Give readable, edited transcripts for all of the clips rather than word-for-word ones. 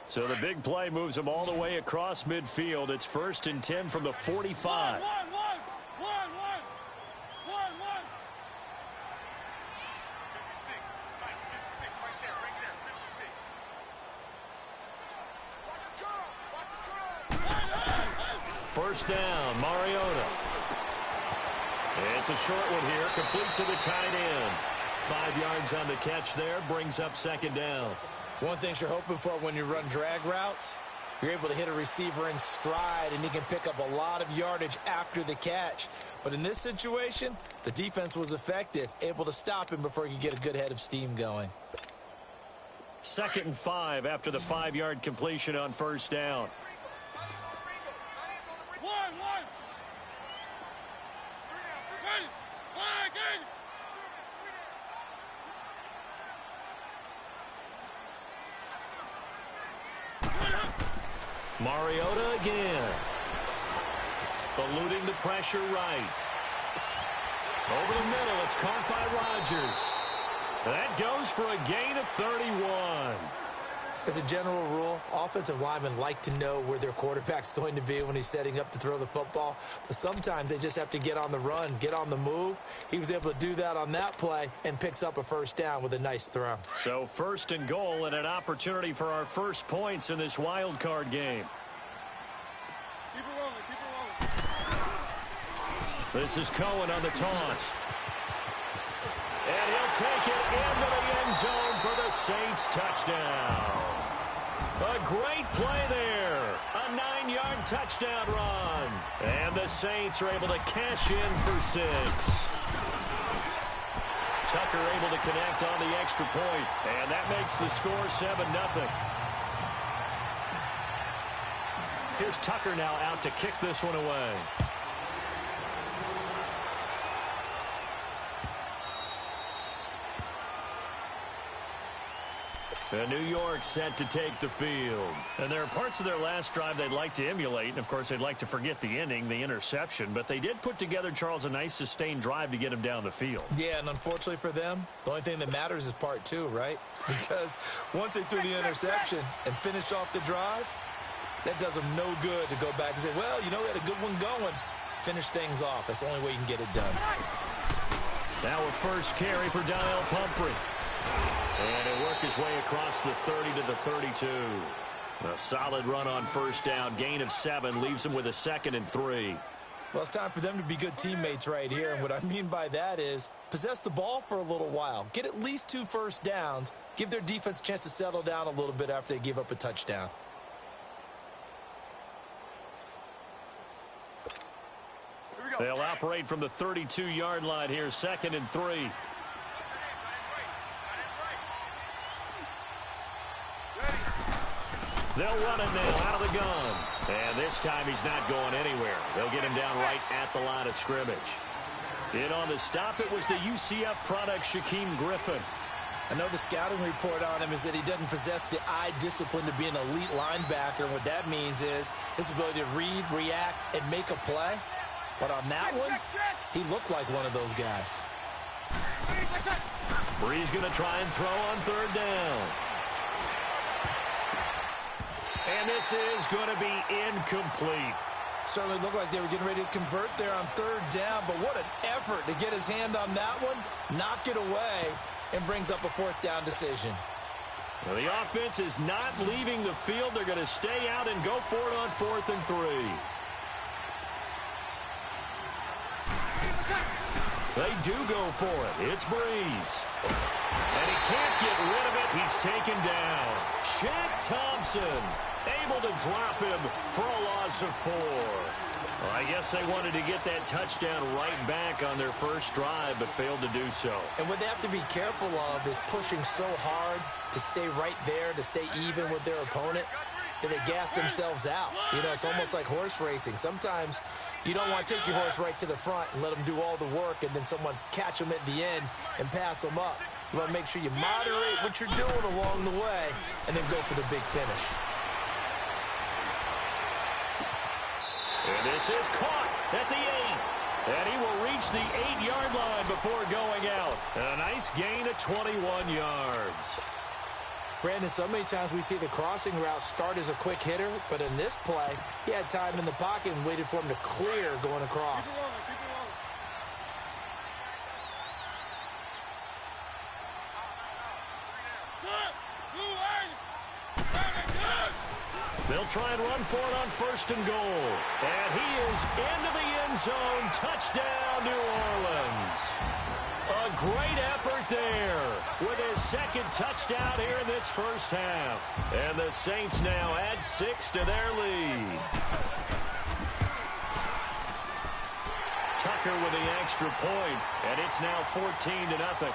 So the big play moves them all the way across midfield. It's 1st and 10 from the 45. First down, Mariota. It's a short one here, complete to the tight end. 5 yards on the catch there, brings up 2nd down. One thing you're hoping for when you run drag routes, you're able to hit a receiver in stride, and he can pick up a lot of yardage after the catch. But in this situation, the defense was effective, able to stop him before he could get a good head of steam going. 2nd and 5 after the 5-yard completion on 1st down. Mariota again. Eluding the pressure right. Over the middle, it's caught by Rodgers. That goes for a gain of 31. As a general rule, offensive linemen like to know where their quarterback's going to be when he's setting up to throw the football. But sometimes they just have to get on the run, get on the move. He was able to do that on that play and picks up a 1st down with a nice throw. So 1st and goal and an opportunity for our first points in this wild card game. Keep it rolling, keep it rolling. This is Cohen on the toss. And he'll take it into the end zone for the Saints touchdown. A great play there. A 9-yard touchdown run. And the Saints are able to cash in for 6. Tucker able to connect on the extra point. And that makes the score 7-0. Here's Tucker now out to kick this one away. And New York set to take the field. And there are parts of their last drive they'd like to emulate. And, of course, they'd like to forget the ending, the interception. But they did put together, Charles, a nice sustained drive to get him down the field. Yeah, and unfortunately for them, the only thing that matters is part 2, right? Because once they threw the interception and finished off the drive, that does them no good to go back and say, well, you know, we had a good one going. Finish things off. That's the only way you can get it done. Now a first carry for Donnell Pumphrey. And he'll work his way across the 30 to the 32. A solid run on 1st down. Gain of 7 leaves him with a 2nd and 3. Well, it's time for them to be good teammates right here. And what I mean by that is possess the ball for a little while. Get at least 2 first downs. Give their defense a chance to settle down a little bit after they give up a touchdown. They'll operate from the 32-yard line here. 2nd and 3. They'll run it now out of the gun. And this time he's not going anywhere. They'll get him down right at the line of scrimmage. In on the stop, it was the UCF product, Shaquem Griffin. I know the scouting report on him is that he doesn't possess the eye discipline to be an elite linebacker. And what that means is his ability to read, react, and make a play. But on that one, he looked like one of those guys. Brees going to try and throw on 3rd down. And this is going to be incomplete. Certainly looked like they were getting ready to convert there on 3rd down, but what an effort to get his hand on that one, knock it away, and brings up a 4th down decision. Well, the offense is not leaving the field. They're going to stay out and go for it on 4th and 3. They do go for it. It's Brees. And he can't get rid of it. He's taken down. Shaq Thompson able to drop him for a loss of 4. Well, I guess they wanted to get that touchdown right back on their first drive, but failed to do so. And what they have to be careful of is pushing so hard to stay right there, to stay even with their opponent, that they gas themselves out. You know, it's almost like horse racing. Sometimes you don't want to take your horse right to the front and let them do all the work and then someone catch them at the end and pass them up. You want to make sure you moderate what you're doing along the way and then go for the big finish. And this is caught at the 8. And he will reach the 8-yard line before going out. And a nice gain of 21 yards. Brandon, so many times we see the crossing route start as a quick hitter, but in this play, he had time in the pocket and waited for him to clear going across. They'll try and run for it on 1st and goal. And he is into the end zone. Touchdown, New Orleans. A great effort there with his second touchdown here in this first half. And the Saints now add 6 to their lead. Tucker with the extra point, and it's now 14-0.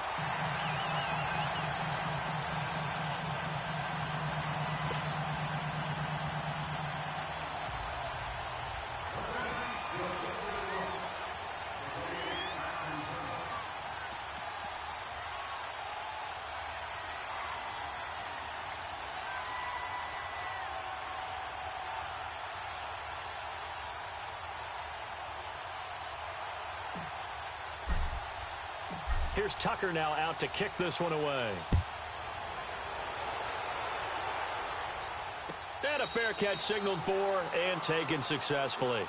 Here's Tucker now out to kick this one away. And a fair catch signaled for and taken successfully.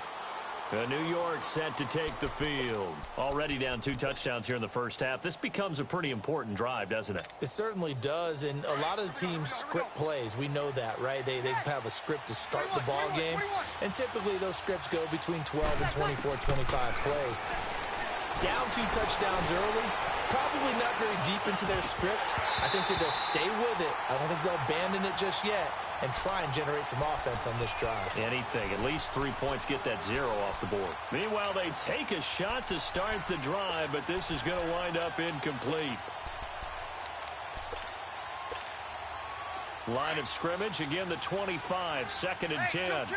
New York set to take the field. Already down 2 touchdowns here in the first half. This becomes a pretty important drive, doesn't it? It certainly does, and a lot of the teams script plays. We know that, right? They have a script to start the ball game, and typically those scripts go between 12 and 24, 25 plays. Down 2 touchdowns early, probably not very deep into their script. I think that they'll stay with it. I don't think they'll abandon it just yet and try and generate some offense on this drive. Anything. At least 3 points get that 0 off the board. Meanwhile, they take a shot to start the drive, but this is going to wind up incomplete. Line of scrimmage, again the 25, 2nd and 10.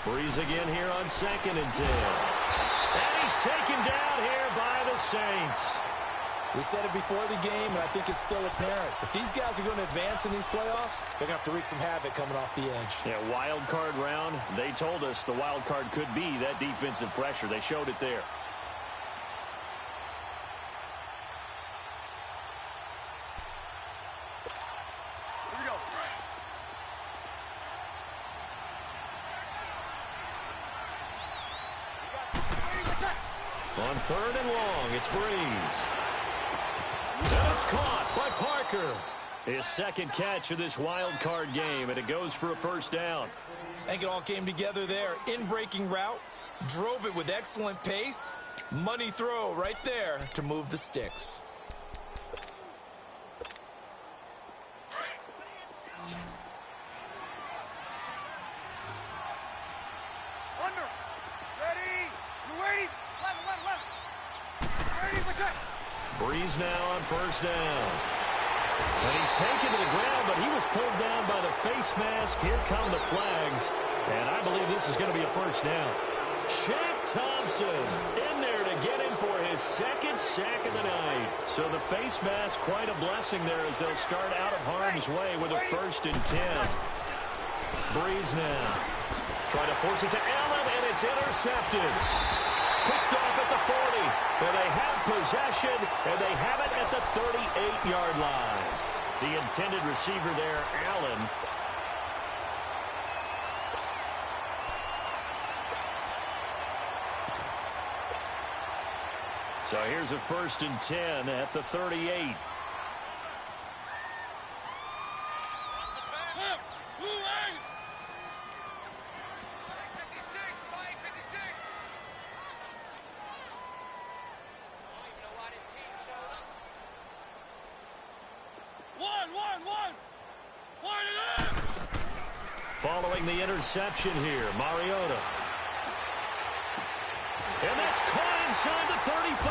Breeze again here on 2nd and 10. And he's taken down here by the Saints. We said it before the game, and I think it's still apparent. If these guys are going to advance in these playoffs, they're going to have to wreak some havoc coming off the edge. Yeah, wild card round. They told us the wild card could be that defensive pressure. They showed it there. On 3rd and long, it's Breeze. And it's caught by Parker. His second catch of this wild card game, and it goes for a first down. I think it all came together there. In-breaking route, drove it with excellent pace. Money throw right there to move the sticks. Breeze now on 1st down. And he's taken to the ground, but he was pulled down by the face mask. Here come the flags. And I believe this is going to be a first down. Shaq Thompson in there to get him for his 2nd sack of the night. So the face mask, quite a blessing there as they'll start out of harm's way with a 1st and 10. Breeze now. Trying to force it to Allen, and it's intercepted. Picked off at the 40, and they have possession, and they have it at the 38-yard line. The intended receiver there, Allen. So here's a 1st and 10 at the 38. Following the interception here, Mariota. And that's caught inside the 35.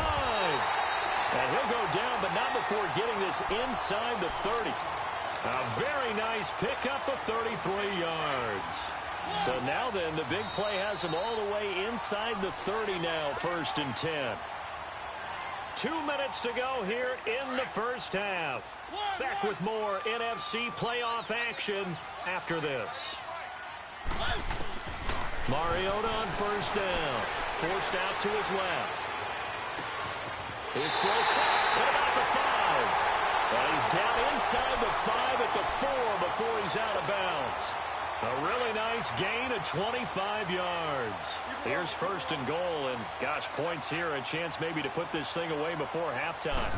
And he'll go down, but not before getting this inside the 30. A very nice pickup of 33 yards. So now then, the big play has him all the way inside the 30 now, 1st and 10. 2 minutes to go here in the first half. Back with more NFC playoff action after this. Mariota on 1st down. Forced out to his left. His throw caught at about the 5. And he's down inside the 5 at the 4 before he's out of bounds. A really nice gain of 25 yards. Here's first and goal, and gosh, points here, a chance maybe to put this thing away before halftime.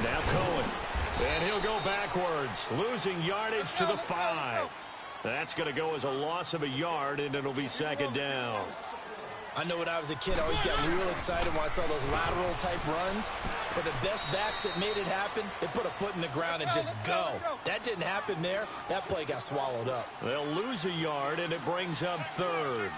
Now Cohen, and he'll go backwards, losing yardage to the 5. That's going to go as a loss of a yard, and it'll be second down. I know when I was a kid, I always got real excited when I saw those lateral-type runs. But the best backs that made it happen, they put a foot in the ground and just go. That didn't happen there. That play got swallowed up. They'll lose a yard, and it brings up third.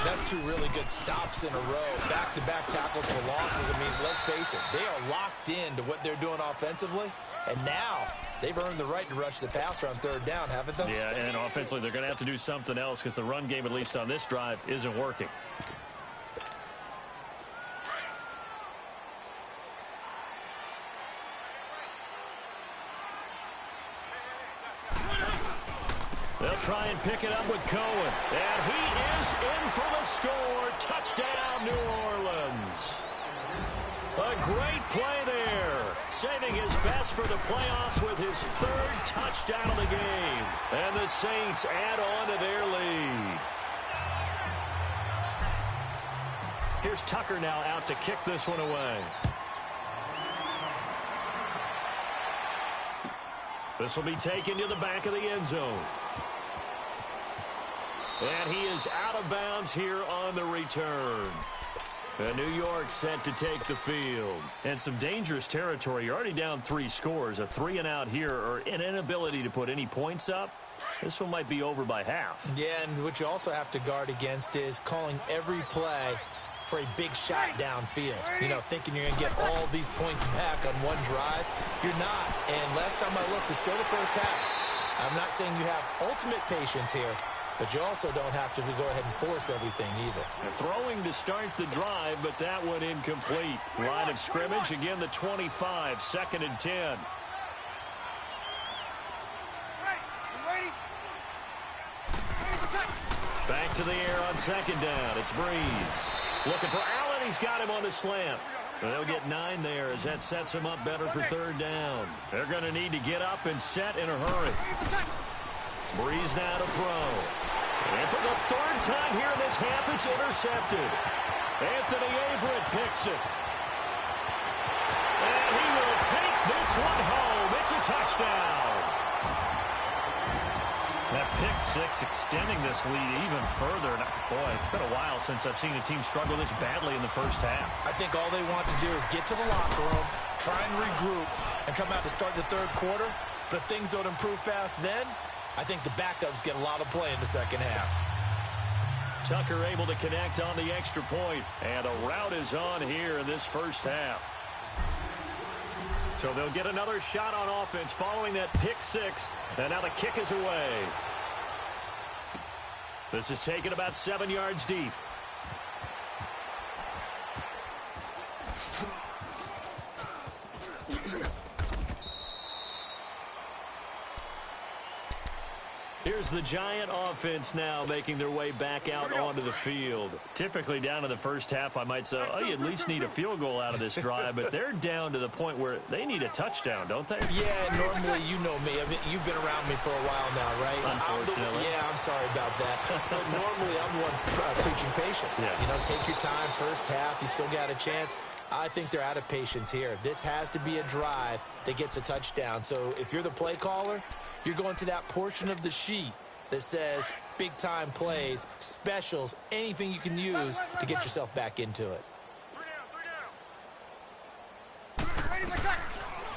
That's two really good stops in a row. Back-to-back tackles for losses. I mean, let's face it, they are locked into what they're doing offensively. And now they've earned the right to rush the passer on third down, haven't they? Yeah, and offensively, they're going to have to do something else because the run game, at least on this drive, isn't working. They'll try and pick it up with Cohen. And he is in for the score. Touchdown, New Orleans. A great play there. Saving his best for the playoffs with his third touchdown of the game. And the Saints add on to their lead. Here's Tucker now out to kick this one away. This will be taken to the back of the end zone. And he is out of bounds here on the return. And New York set to take the field. And some dangerous territory. You're already down 3 scores. A 3-and-out here, or an inability to put any points up. This one might be over by half. Yeah, and what you also have to guard against is calling every play for a big shot downfield. You know, thinking you're going to get all these points back on one drive. You're not. And last time I looked, it's still the first half. I'm not saying you have ultimate patience here, but you also don't have to go ahead and force everything either. Throwing to start the drive, but that one incomplete. Line of scrimmage, again the 25, 2nd and 10. Back to the air on 2nd down. It's Breeze. Looking for Allen. He's got him on the slant. They'll get 9 there as that sets him up better for 3rd down. They're going to need to get up and set in a hurry. Breeze now to throw. And for the 3rd time here in this half, it's intercepted. Anthony Averett picks it. And he will take this one home. It's a touchdown. That pick 6 extending this lead even further. Boy, it's been a while since I've seen a team struggle this badly in the first half. I think all they want to do is get to the locker room, try and regroup, and come out to start the 3rd quarter. But if things don't improve fast then, I think the backups get a lot of play in the 2nd half. Tucker able to connect on the extra point, and a rout is on here in this first half. So they'll get another shot on offense following that pick 6, and now the kick is away. This is taken about 7 yards deep. Here's the Giant offense now making their way back out onto the field. Typically down in the first half, I might say, oh, you at least need a field goal out of this drive, but they're down to the point where they need a touchdown, don't they? Yeah, normally you know me. I mean, you've been around me for a while now, right? Unfortunately. I'm sorry about that. But normally I'm the one preaching patience. Yeah. You know, take your time, first half, you still got a chance. I think they're out of patience here. This has to be a drive that gets a touchdown. So if you're the play caller, you're going to that portion of the sheet that says big-time plays, specials, anything you can use to get yourself back into it.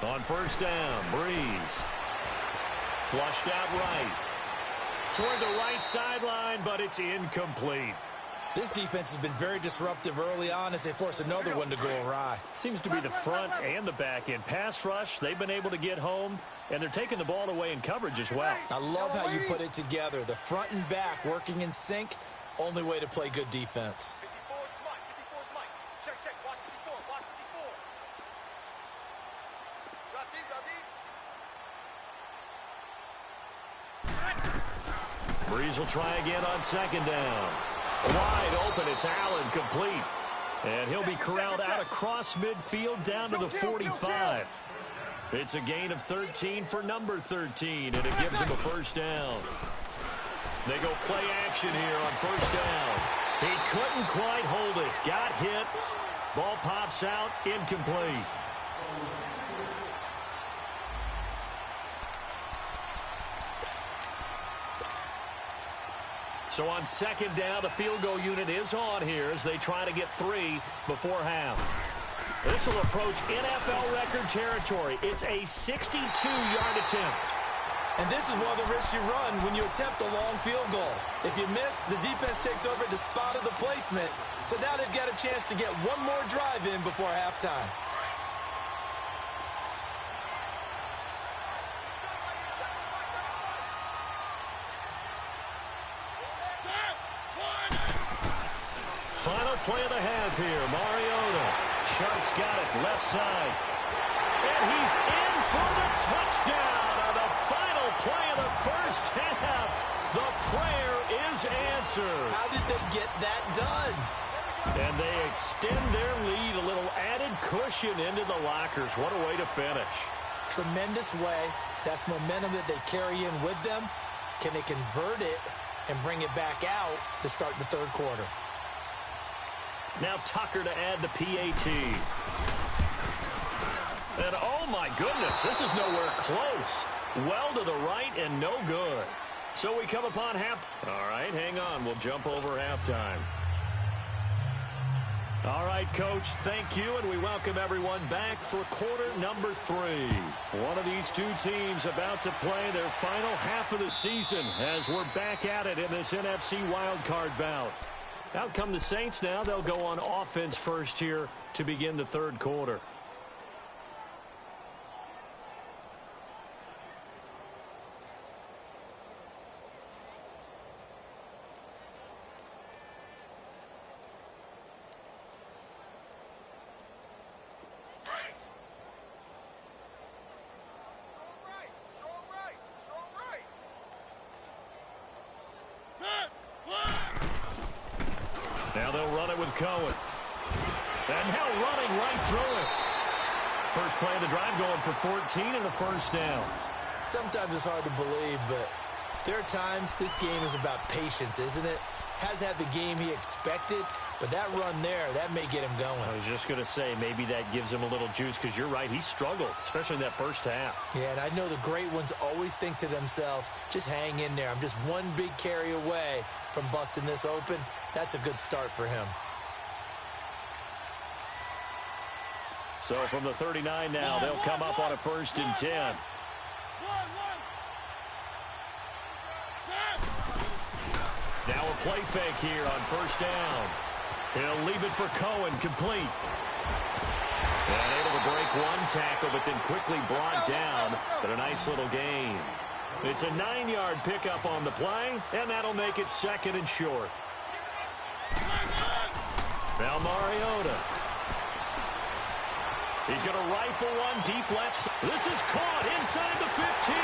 On 1st down, Breeze. Flushed out right. Toward the right sideline, but it's incomplete. This defense has been very disruptive early on as they force another one to go awry. Seems to be the front and the back end. Pass rush, they've been able to get home, and they're taking the ball away in coverage as well. I love how you put it together. The front and back working in sync, only way to play good defense. Breeze will try again on 2nd down. Wide open, it's Allen, complete. And he'll be corralled out across midfield down to the 45. It's a gain of 13 for number 13, and it gives him a first down. They go play action here on first down. He couldn't quite hold it. Got hit. Ball pops out, incomplete. So on second down, the field goal unit is on here as they try to get 3 before half. This will approach NFL record territory. It's a 62-yard attempt. And this is one of the risks you run when you attempt a long field goal. If you miss, the defense takes over at the spot of the placement. So now they've got a chance to get one more drive in before halftime. Final play of the half here. Mariota. Sharks got it left side. And he's in for the touchdown on the final play of the first half. The prayer is answered. How did they get that done? And they extend their lead, a little added cushion into the lockers. What a way to finish. Tremendous way. That's momentum that they carry in with them. Can they convert it and bring it back out to start the third quarter? Now Tucker to add the PAT. And oh my goodness, this is nowhere close. Well to the right and no good. So we come upon half. All right, hang on. We'll jump over halftime. All right, Coach, thank you, and we welcome everyone back for quarter number 3. One of these two teams about to play their final half of the season as we're back at it in this NFC wildcard bout. Out come the Saints now. They'll go on offense first here to begin the third quarter. Now they'll run it with Cohen. And now running right through it. First play of the drive going for 14 and a first down. Sometimes it's hard to believe, but there are times this game is about patience, isn't it? Has had the game he expected, but that run there, that may get him going. I was just going to say, maybe that gives him a little juice because you're right, he struggled, especially in that first half. Yeah, and I know the great ones always think to themselves, just hang in there. I'm just one big carry away from busting this open. That's a good start for him. So from the 39 now, they'll come up on a 1st and 10. Now a play fake here on first down. He'll leave it for Cohen, complete. And able to break one tackle, but then quickly brought down. But a nice little gain. It's a 9-yard pickup on the play, and that'll make it 2nd and short. Now Mariota. He's going to rifle one deep left. This is caught inside the 15.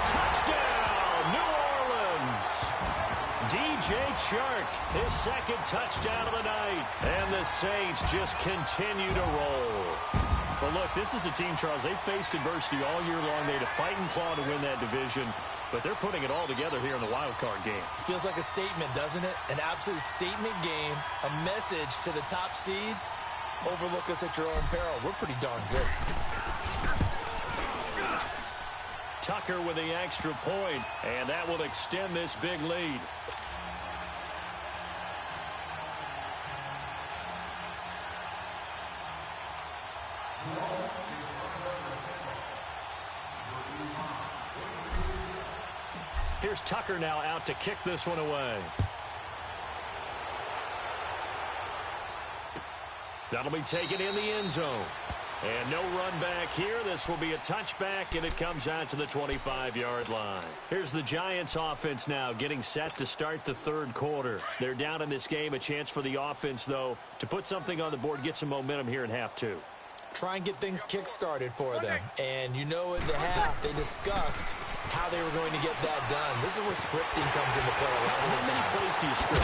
Touchdown, New Orleans. DJ Chark, his 2nd touchdown of the night. And the Saints just continue to roll. Well, look, this is a team, Charles, they faced adversity all year long. They had to fight and claw to win that division. But they're putting it all together here in the wild card game. Feels like a statement, doesn't it? An absolute statement game, a message to the top seeds. Overlook us at your own peril. We're pretty darn good. Tucker with the extra point, and that will extend this big lead. Here's Tucker now out to kick this one away. That'll be taken in the end zone. And no run back here. This will be a touchback, and it comes out to the 25-yard line. Here's the Giants offense now getting set to start the third quarter. They're down in this game. A chance for the offense, though, to put something on the board, get some momentum here in half 2. try and get things kick-started for them. And you know, at the half, they discussed how they were going to get that done. This is where scripting comes into play a lot of the time. How many plays do you script?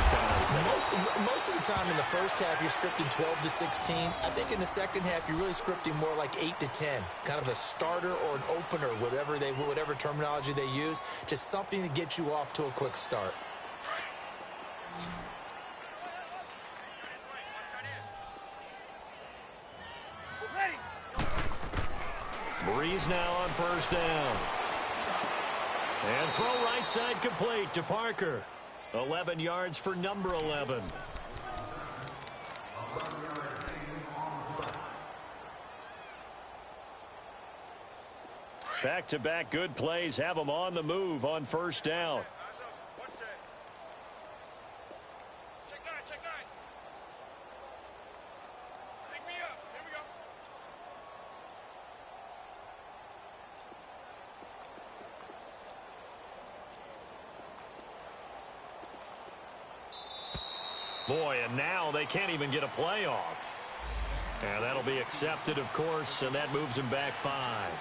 Most of the time in the first half, you're scripting 12 to 16. I think in the second half, you're really scripting more like 8 to 10. Kind of a starter or an opener, whatever terminology they use. Just something to get you off to a quick start. Breeze now on first down. And throw right side complete to Parker. 11 yards for number 11. Back-to-back good plays have them on the move on first down. Boy, and now they can't even get a play off. And that'll be accepted, of course, and that moves him back 5.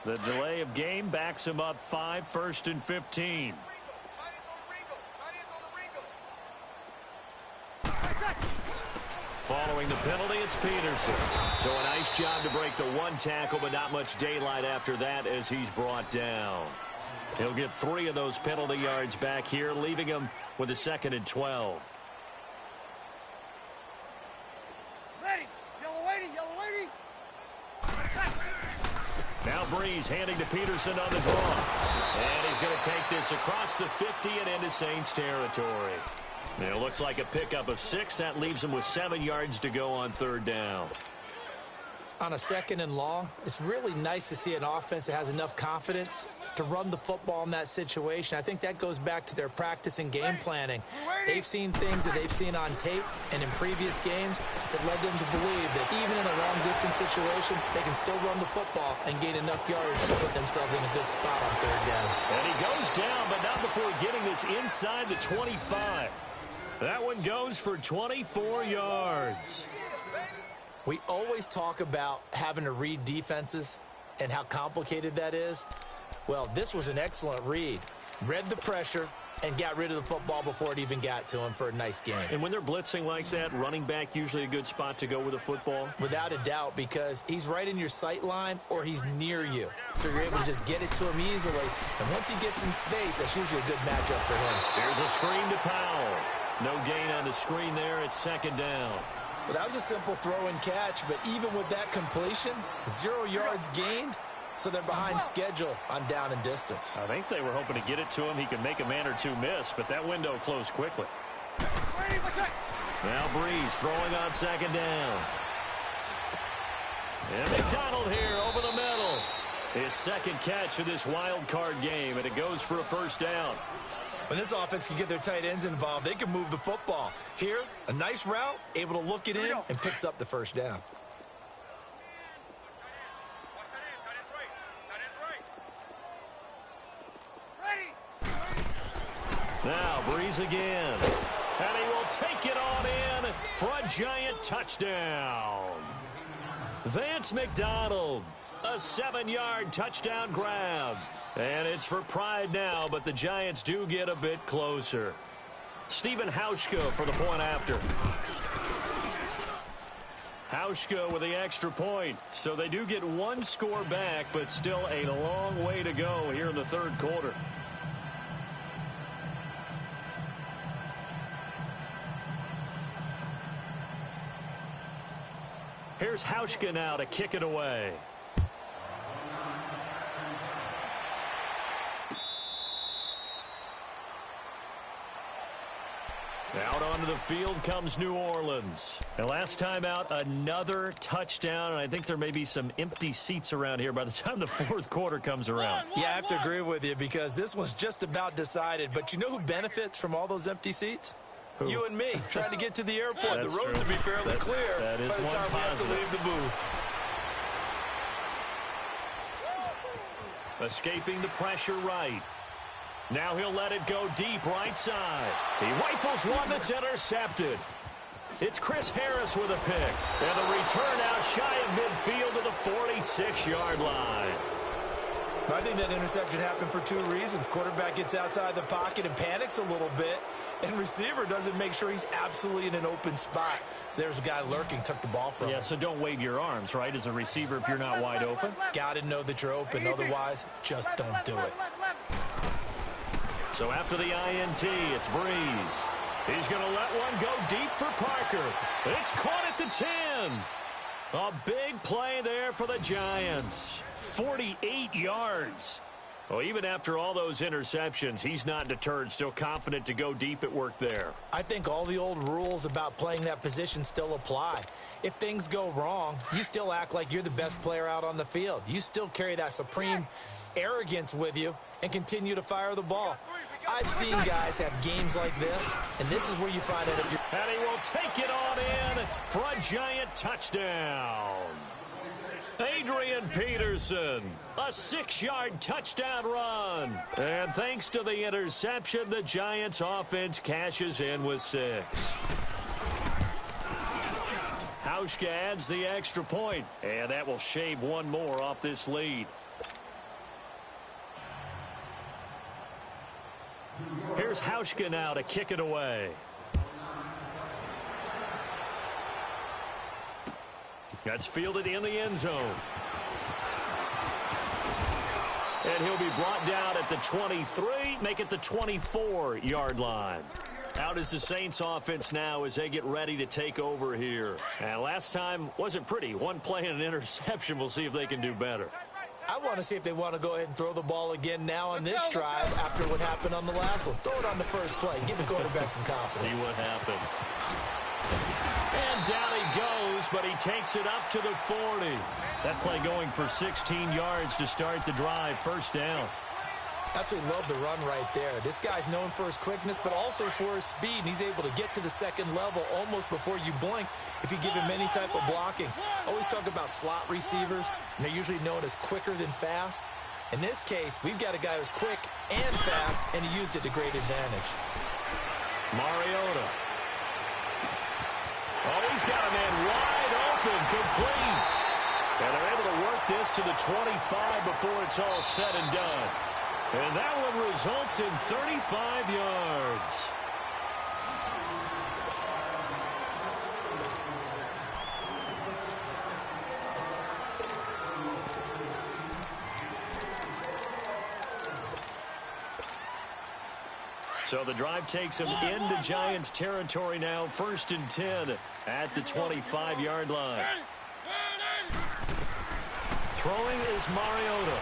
The delay of game backs him up 5, 1st and 15. Following the penalty, it's Peterson. So a nice job to break the one tackle, but not much daylight after that as he's brought down. He'll get 3 of those penalty yards back here, leaving him with a 2nd and 12. Now Breeze handing to Peterson on the draw. And he's going to take this across the 50 and into Saints territory. And it looks like a pickup of 6. That leaves him with 7 yards to go on third down. On a 2nd and long, it's really nice to see an offense that has enough confidence to run the football in that situation. I think that goes back to their practice and game planning. They've seen things that they've seen on tape and in previous games that led them to believe that even in a long-distance situation, they can still run the football and gain enough yards to put themselves in a good spot on third down. And he goes down, but not before getting this inside the 25. That one goes for 24 yards. We always talk about having to read defenses and how complicated that is. Well, this was an excellent read. Read the pressure and got rid of the football before it even got to him for a nice game. And when they're blitzing like that, running back usually a good spot to go with a football? Without a doubt, because he's right in your sight line or he's near you. So you're able to just get it to him easily. And once he gets in space, that's usually a good matchup for him. Here's a screen to Powell. No gain on the screen there. It's 2nd down. Well, that was a simple throw and catch, but even with that completion, 0 yards gained, so they're behind schedule on down and distance. I think they were hoping to get it to him. He could make a man or two miss, but that window closed quickly. Now Breeze throwing on 2nd down. And McDonald here over the middle. His 2nd catch of this wild card game, and it goes for a 1st down. When this offense can get their tight ends involved, they can move the football. Here, a nice route, able to look it in, and picks up the 1st down. Now Breeze again. And he will take it on in for a giant touchdown. Vance McDonald, a 7-yard touchdown grab. And it's for pride now, but the Giants do get a bit closer. Stephen Hauschka for the point after. Hauschka with the extra point. So they do get 1 score back, but still a long way to go here in the 3rd quarter. Here's Hauschka now to kick it away. Out onto the field comes New Orleans. And last time out, another touchdown, and I think there may be some empty seats around here by the time the fourth quarter comes around. Yeah, I have to agree with you because this one's just about decided. But you know who benefits from all those empty seats? Who? You and me, trying to get to the airport. The That's roads true. will be fairly clear that is by the one time we have to positive. leave the booth. Escaping the pressure right. Now he'll let it go deep right side. He rifles one that's intercepted. It's Chris Harris with a pick. And the return out shy of midfield to the 46-yard line. I think that interception happened for two reasons. Quarterback gets outside the pocket and panics a little bit, and receiver doesn't make sure he's absolutely in an open spot. So there's a guy lurking, took the ball from him. Yeah, so don't wave your arms, right, as a receiver if you're not wide open. Got to know that you're open. Otherwise, just don't do it. So after the INT, it's Breeze. He's going to let one go deep for Parker. It's caught at the 10. A big play there for the Giants. 48 yards. Well, even after all those interceptions, he's not deterred, still confident to go deep at work there. I think all the old rules about playing that position still apply. If things go wrong, you still act like you're the best player out on the field. You still carry that supreme arrogance with you and continue to fire the ball. I've seen guys have games like this, and this is where you find out if you're... And he will take it on in for a Giant touchdown. Adrian Peterson, a 6-yard touchdown run. And thanks to the interception, the Giants offense cashes in with 6. Hauschka adds the extra point, and that will shave one more off this lead. Here's Hauschka now to kick it away. That's fielded in the end zone. And he'll be brought down at the 23, make it the 24-yard line. Out is the Saints offense now as they get ready to take over here. And last time wasn't pretty. One play and an interception. We'll see if they can do better. I want to see if they want to go ahead and throw the ball again now on this drive after what happened on the last one. Throw it on the first play. Give the quarterback some confidence. See what happens. And down he goes, but he takes it up to the 40. That play going for 16 yards to start the drive. First down. Absolutely love the run right there. This guy's known for his quickness, but also for his speed. And he's able to get to the second level almost before you blink if you give him any type of blocking. Always talk about slot receivers, and they're usually known as quicker than fast. In this case, we've got a guy who's quick and fast, and he used it to great advantage. Mariota. Oh, he's got a man wide open, complete. And they're able to work this to the 25 before it's all said and done. And that one results in 35 yards. So the drive takes him into Giants territory now. 1st and 10 at the 25-yard line. Throwing is Mariota.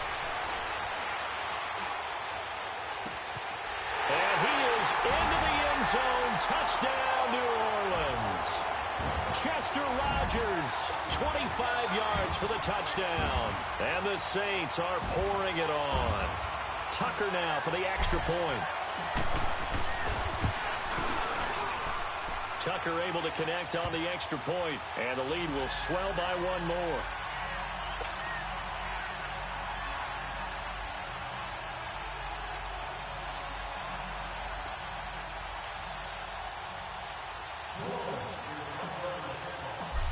And he is into the end zone. Touchdown, New Orleans. Chester Rogers, 25 yards for the touchdown. And the Saints are pouring it on. Tucker now for the extra point. Tucker able to connect on the extra point, and the lead will swell by one more.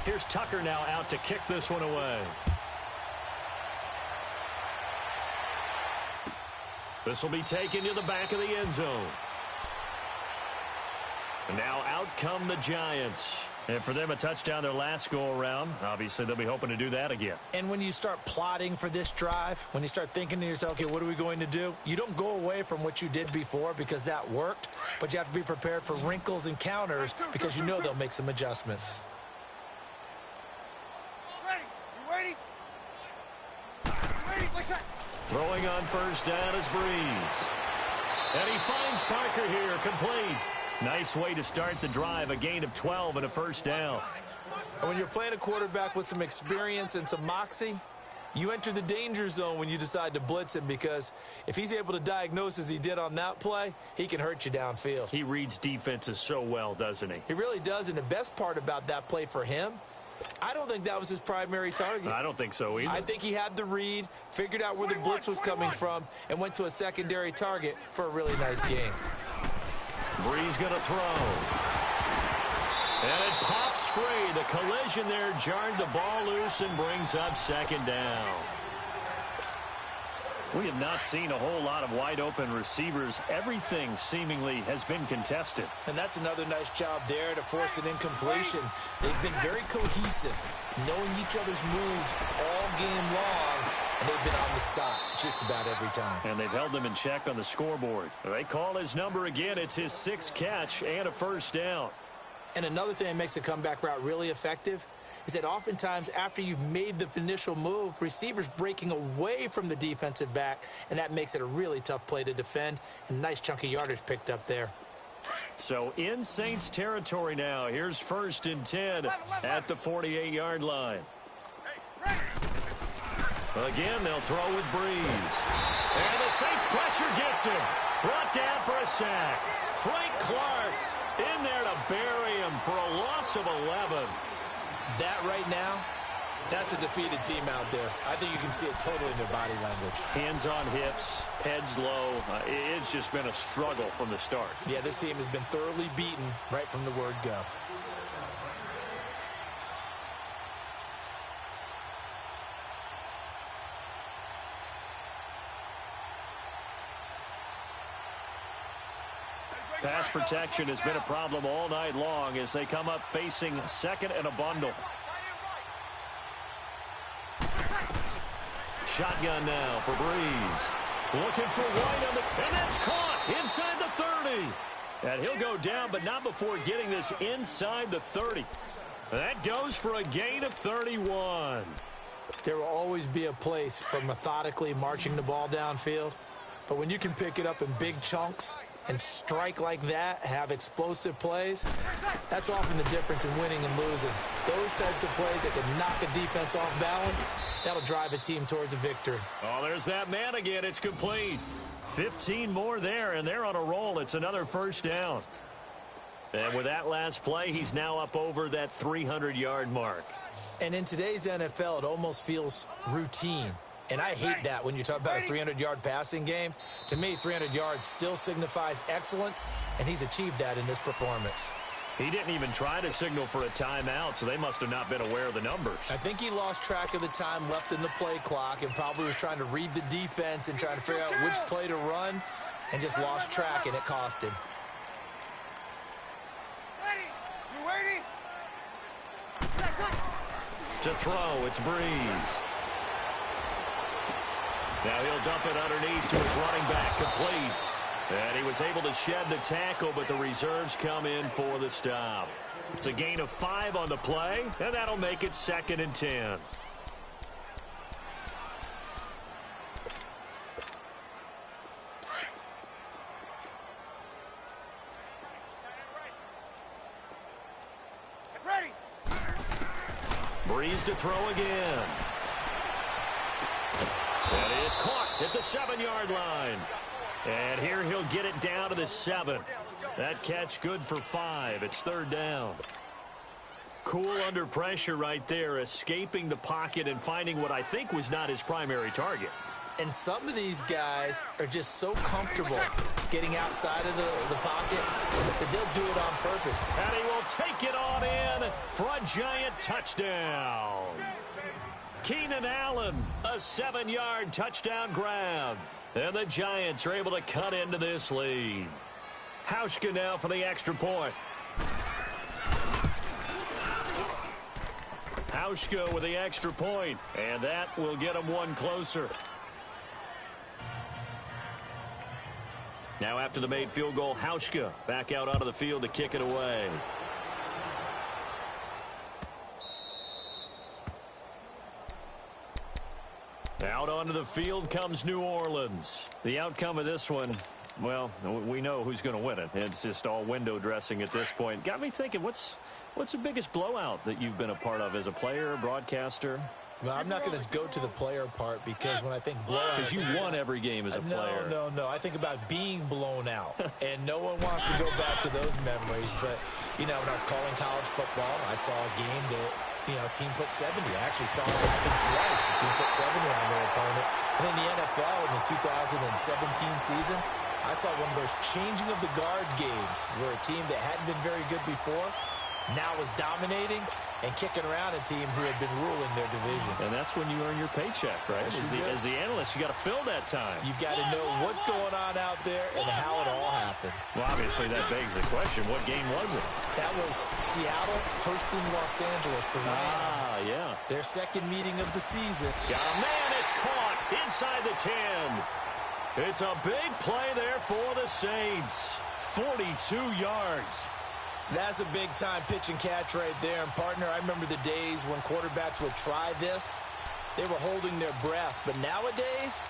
Here's Tucker now out to kick this one away. This will be taken to the back of the end zone. And now out come the Giants. And for them, a touchdown their last go-around. Obviously, they'll be hoping to do that again. And when you start plotting for this drive, when you start thinking to yourself, okay, what are we going to do? You don't go away from what you did before because that worked, but you have to be prepared for wrinkles and counters because you know they'll make some adjustments. Throwing on first down is Breeze. And he finds Parker here, complete. Nice way to start the drive, a gain of 12 and a first down. And when you're playing a quarterback with some experience and some moxie, you enter the danger zone when you decide to blitz him, because if he's able to diagnose as he did on that play, he can hurt you downfield. He reads defenses so well, doesn't he? He really does, and the best part about that play for him, I don't think that was his primary target. I don't think so either. I think he had the read, figured out where the blitz was coming from, and went to a secondary target for a really nice game. Brees going to throw. And it pops free. The collision there jarred the ball loose and brings up second down. We have not seen a whole lot of wide-open receivers. Everything seemingly has been contested. And that's another nice job there to force an incompletion. They've been very cohesive, knowing each other's moves all game long, and they've been on the spot just about every time. And they've held them in check on the scoreboard. They call his number again. It's his 6th catch and a first down. And another thing that makes a comeback route really effective is that oftentimes after you've made the initial move, receivers breaking away from the defensive back, and that makes it a really tough play to defend. And nice chunk of yardage picked up there. So in Saints territory now. Here's 1st and 10 at the 48-yard line. Again, they'll throw with Brees. And the Saints pressure gets him. Brought down for a sack. Frank Clark in there to bury him for a loss of 11. That right now, that's a defeated team out there. I think you can see it totally in their body language. Hands on hips, heads low. It's just been a struggle from the start. Yeah, this team has been thoroughly beaten right from the word go. Pass protection has been a problem all night long as they come up facing second and a bundle. Shotgun now for Brees. Looking for White on the, and that's caught inside the 30. And he'll go down, but not before getting this inside the 30. That goes for a gain of 31. There will always be a place for methodically marching the ball downfield. But when you can pick it up in big chunks and strike like that, have explosive plays, that's often the difference in winning and losing. Those types of plays that can knock a defense off balance, that'll drive a team towards a victory. Oh, there's that man again. It's complete. 15 more there, and they're on a roll. It's another first down. And with that last play, he's now up over that 300-yard mark. And in today's NFL, it almost feels routine. And I hate that when you talk about a 300-yard passing game. To me, 300 yards still signifies excellence, and he's achieved that in this performance. He didn't even try to signal for a timeout, so they must have not been aware of the numbers. I think he lost track of the time left in the play clock and probably was trying to read the defense and trying to figure out which play to run, and just lost track, and it cost him. You waiting? To throw, it's Brees. Now he'll dump it underneath to his running back, complete. And he was able to shed the tackle, but the reserves come in for the stop. It's a gain of 5 on the play, and that'll make it 2nd and 10. Ready. Brees to throw again. That is caught at the 7-yard line. And here he'll get it down to the 7. That catch good for 5. It's 3rd down. Cool under pressure right there, escaping the pocket and finding what I think was not his primary target. And some of these guys are just so comfortable getting outside of the pocket that they'll do it on purpose. And he will take it on in for a giant touchdown. Keenan Allen, a 7-yard touchdown grab. And the Giants are able to cut into this lead. Hauschka now for the extra point. Hauschka with the extra point, and that will get him one closer. Now after the made field goal, Hauschka back out onto the field to kick it away. Out onto the field comes New Orleans. The outcome of this one, Well, we know who's going to win it. It's just all window dressing at this point. Got me thinking, what's the biggest blowout that you've been a part of as a player, broadcaster? Well, I'm not going to go to the player part because when I think blowout... Because you won every game as a player. No. I think about being blown out, and no one wants to go back to those memories. But, when I was calling college football, I saw a game that, a team put 70. I actually saw it happen twice. A team put 70 on their opponent. And in the NFL, in the 2017 season, I saw one of those changing of the guard games where a team that hadn't been very good before now was dominating and kicking around a team who had been ruling their division. And that's when you earn your paycheck, right? As the analyst, you got to fill that time. You've got to know what's going on out there and how it all happened. Well, obviously, that begs the question, what game was it? That was Seattle hosting Los Angeles, the Rams. Yeah. Their second meeting of the season. Got a man, it's caught inside the 10. It's a big play there for the Saints. 42 yards. That's a big-time pitch and catch right there. And, partner, I remember the days when quarterbacks would try this. They were holding their breath. But nowadays,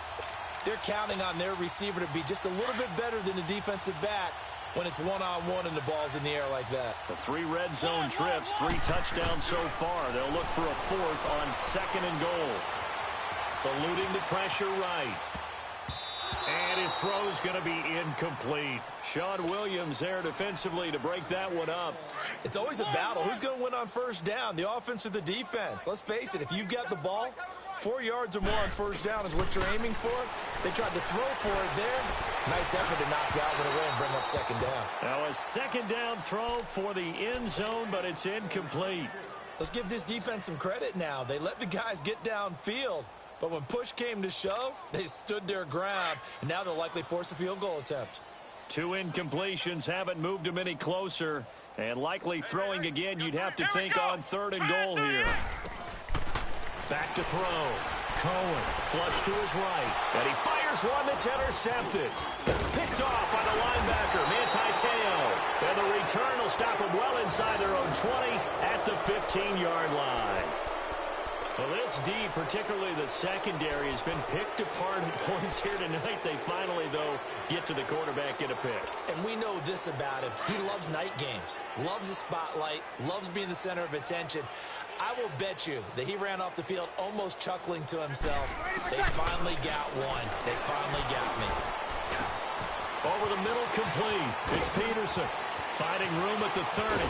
they're counting on their receiver to be just a little bit better than the defensive back when it's one-on-one and the ball's in the air like that. The 3 red zone trips, 3 touchdowns so far. They'll look for a 4th on 2nd and goal. Eluding the pressure right. And his throw is going to be incomplete. Sean Williams there defensively to break that one up. It's always a battle. Who's going to win on first down, the offense or the defense? Let's face it, if you've got the ball, 4 yards or more on first down is what you're aiming for. They tried to throw for it there. Nice effort to knock that one away and bring up 2nd down. Now a 2nd down throw for the end zone, but it's incomplete. Let's give this defense some credit now. They let the guys get downfield. But when push came to shove, they stood their ground, and now they'll likely force a field goal attempt. 2 incompletions haven't moved them any closer, and likely throwing again, you'd have to think on 3rd and goal here. Back to throw. Cohen, flush to his right, and he fires one that's intercepted. Picked off by the linebacker, Manti Te'o. And the return will stop him well inside their own 20 at the 15-yard line. Well, this D, particularly the secondary, has been picked apart at points here tonight. They finally, though, get to the quarterback, get a pick. And we know this about him. He loves night games, loves the spotlight, loves being the center of attention. I will bet you that he ran off the field almost chuckling to himself. They finally got one. They finally got me. Over the middle, complete. It's Peterson. Finding room at the 30.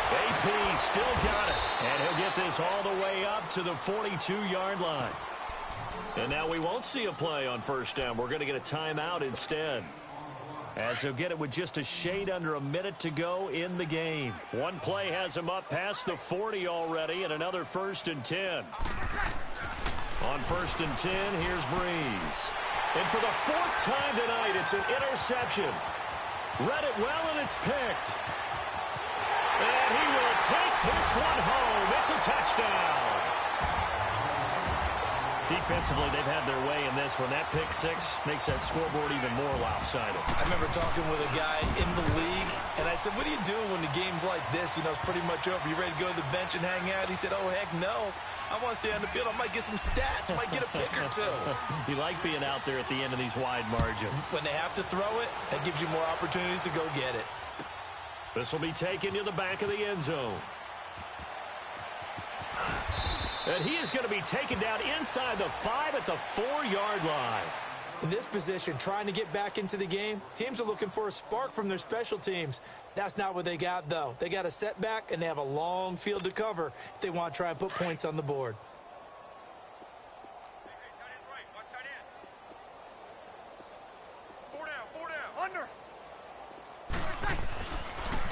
AP still got it. And he'll get this all the way up to the 42-yard line. And now we won't see a play on first down. We're going to get a timeout instead, as he'll get it with just a shade under a minute to go in the game. One play has him up past the 40 already, and another 1st and 10. On 1st and 10, here's Breeze. And for the 4th time tonight, it's an interception. Read it well, and it's picked. And he will take this one home. It's a touchdown. Defensively, they've had their way in this one. That pick 6 makes that scoreboard even more lopsided. I remember talking with a guy in the league, and I said, what do you do when the game's like this? It's pretty much over. You ready to go to the bench and hang out? He said, oh, heck no. I want to stay on the field. I might get some stats. I might get a pick or 2. You like being out there at the end of these wide margins. When they have to throw it, that gives you more opportunities to go get it. This will be taken to the back of the end zone. And he is going to be taken down inside the 5 at the 4-yard line. In this position, trying to get back into the game, teams are looking for a spark from their special teams. That's not what they got, though. They got a setback, and they have a long field to cover if they want to try and put points on the board.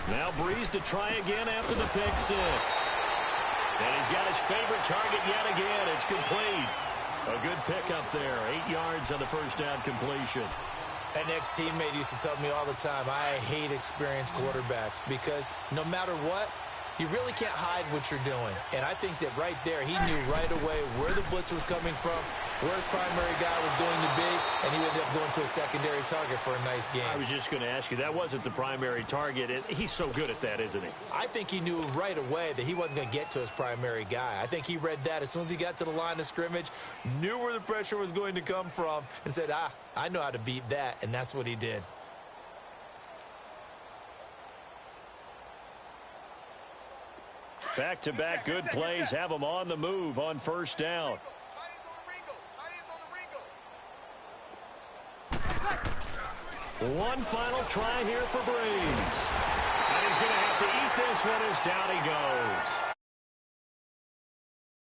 Now Breeze to try again after the pick 6. And he's got his favorite target yet again. It's complete. A good pickup there. 8 yards on the first down completion. An ex-teammate used to tell me all the time, I hate experienced quarterbacks because no matter what, you really can't hide what you're doing. And I think that right there, he knew right away where the blitz was coming from, where his primary guy was going to be, and he ended up going to a secondary target for a nice game. I was just going to ask you, that wasn't the primary target. He's so good at that, isn't he? I think he knew right away that he wasn't going to get to his primary guy. I think he read that as soon as he got to the line of scrimmage, knew where the pressure was going to come from, and said, I know how to beat that, and that's what he did. Back-to-back good plays have them on the move on first down. One final try here for Breeze. And he's going to have to eat this one as down he goes.